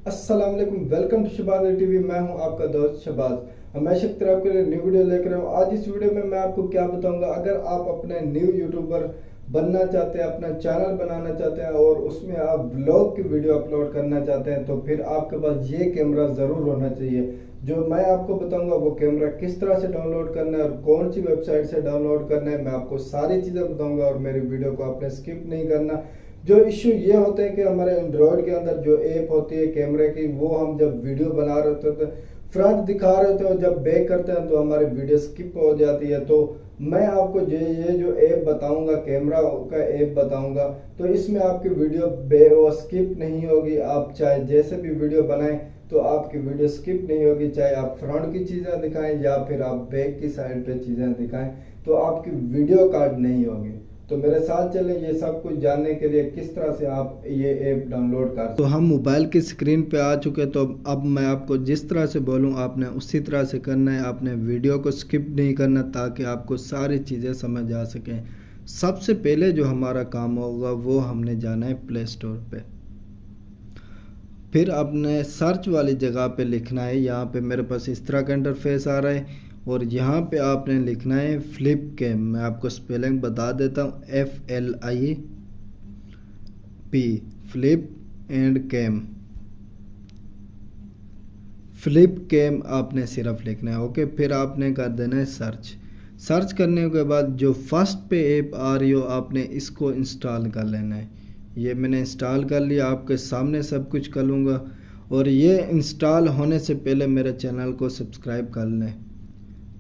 अस्सलाम वालेकुम, welcome to Shahbaz TV. मैं हूं आपका दोस्त शहबाज। हमेशा की तरह आपके लिए न्यू वीडियो लेकर आया हूं। आज इस वीडियो में मैं आपको क्या बताऊंगा, अगर आप अपने न्यू यूट्यूबर बनना चाहते हैं, अपना चैनल बनाना चाहते हैं और उसमें आप व्लॉग की वीडियो अपलोड करना चाहते हैं, तो फिर आपके पास ये कैमरा ज़रूर होना चाहिए। जो मैं आपको बताऊंगा वो कैमरा किस तरह से डाउनलोड करना है और कौन सी वेबसाइट से डाउनलोड करना है, मैं आपको सारी चीज़ें बताऊंगा और मेरी वीडियो को आपने स्किप नहीं करना। जो इश्यू ये होते हैं कि हमारे एंड्रॉयड के अंदर जो ऐप होती है कैमरे की, वो हम जब वीडियो बना रहे होते हैं तो फ्रंट दिखा रहे होते हैं और जब बैक करते हैं तो हमारी वीडियो स्किप हो जाती है। तो मैं आपको ये जो ऐप बताऊंगा, कैमरा का ऐप बताऊंगा, तो इसमें आपकी वीडियो स्किप नहीं होगी। आप चाहे जैसे भी वीडियो बनाएं तो आपकी वीडियो स्किप नहीं होगी, चाहे आप फ्रंट की चीज़ें दिखाएं या फिर आप बैक की साइड पे चीज़ें दिखाएं, तो आपकी वीडियो कार्ड नहीं होगी। तो मेरे साथ चले ये सब कुछ जानने के लिए किस तरह से आप ये ऐप डाउनलोड कर। तो हम मोबाइल की स्क्रीन पे आ चुके, तो अब मैं आपको जिस तरह से बोलूँ आपने उसी तरह से करना है। आपने वीडियो को स्किप नहीं करना ताकि आपको सारी चीज़ें समझ आ सकें। सबसे पहले जो हमारा काम होगा वो हमने जाना है प्ले स्टोर पे। फिर आपने सर्च वाली जगह पे लिखना है, यहाँ पे मेरे पास इस तरह का इंटरफेस आ रहा है और यहाँ पे आपने लिखना है फ्लिप कैम। मैं आपको स्पेलिंग बता देता हूँ, FLIP, flip and cam. Flip cam आपने सिर्फ लिखना है, ओके। फिर आपने कर देना है सर्च। सर्च करने के बाद जो फर्स्ट पे ऐप आ रही हो आपने इसको इंस्टॉल कर लेना है। ये मैंने इंस्टॉल कर लिया, आपके सामने सब कुछ कर लूँगा। और ये इंस्टॉल होने से पहले मेरे चैनल को सब्सक्राइब कर लें।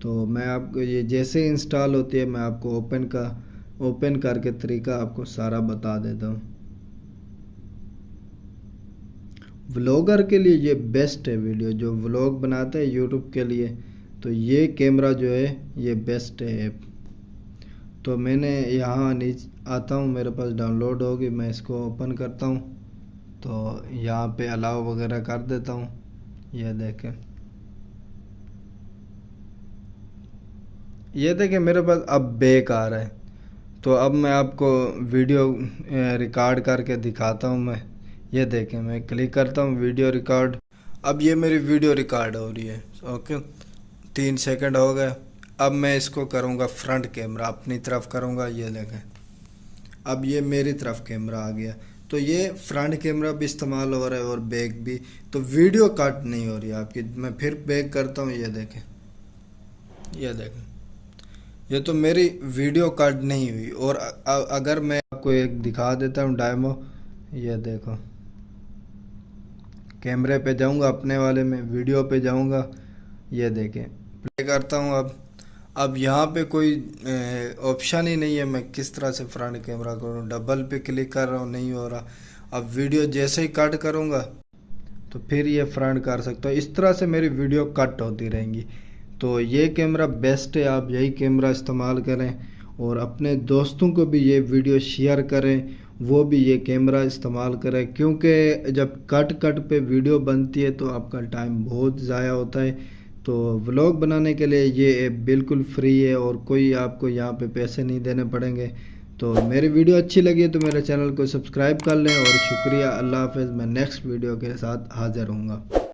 तो मैं आपको ये जैसे इंस्टॉल होती है मैं आपको ओपन करके तरीका आपको सारा बता देता हूँ। व्लॉगर के लिए ये बेस्ट है वीडियो, जो व्लॉग बनाते हैं यूट्यूब के लिए, तो ये कैमरा जो है ये बेस्ट है ऐप। तो मैंने यहाँ नीचे आता हूँ, मेरे पास डाउनलोड होगी, मैं इसको ओपन करता हूँ। तो यहाँ पे अलाउ वगैरह कर देता हूँ। ये देखें मेरे पास अब बैक आ रहा है। तो अब मैं आपको वीडियो रिकॉर्ड करके दिखाता हूँ। मैं ये देखें, मैं क्लिक करता हूँ वीडियो रिकॉर्ड। अब ये मेरी वीडियो रिकॉर्ड हो रही है, ओके। 3 सेकंड हो गए। अब मैं इसको करूँगा फ्रंट कैमरा अपनी तरफ करूँगा। ये देखें अब ये मेरी तरफ कैमरा आ गया। तो ये फ्रंट कैमरा भी इस्तेमाल हो रहा है और बैक भी, तो वीडियो कट नहीं हो रही है आपकी। मैं फिर बैक करता हूँ। ये देखें, ये देखें, ये तो मेरी वीडियो कट नहीं हुई। और अगर मैं आपको एक दिखा देता हूँ डेमो। ये देखो, कैमरे पे जाऊँगा अपने वाले में, वीडियो पे जाऊँगा, ये देखें, प्ले करता हूँ। अब यहाँ पे कोई ऑप्शन ही नहीं है मैं किस तरह से फ्रंट कैमरा करूँ। डबल पे क्लिक कर रहा हूँ, नहीं हो रहा। अब वीडियो जैसे ही कट करूँगा तो फिर ये फ्रंट कर सकता हूँ। इस तरह से मेरी वीडियो कट होती रहेंगी। तो ये कैमरा बेस्ट है, आप यही कैमरा इस्तेमाल करें और अपने दोस्तों को भी ये वीडियो शेयर करें, वो भी ये कैमरा इस्तेमाल करें। क्योंकि जब कट पे वीडियो बनती है तो आपका टाइम बहुत ज़ाया होता है। तो व्लॉग बनाने के लिए ये ऐप बिल्कुल फ्री है और कोई आपको यहाँ पे पैसे नहीं देने पड़ेंगे। तो मेरी वीडियो अच्छी लगी तो मेरे चैनल को सब्सक्राइब कर लें और शुक्रिया। अल्लाह हाफ़िज़। मैं नेक्स्ट वीडियो के साथ हाज़िर हूँगा।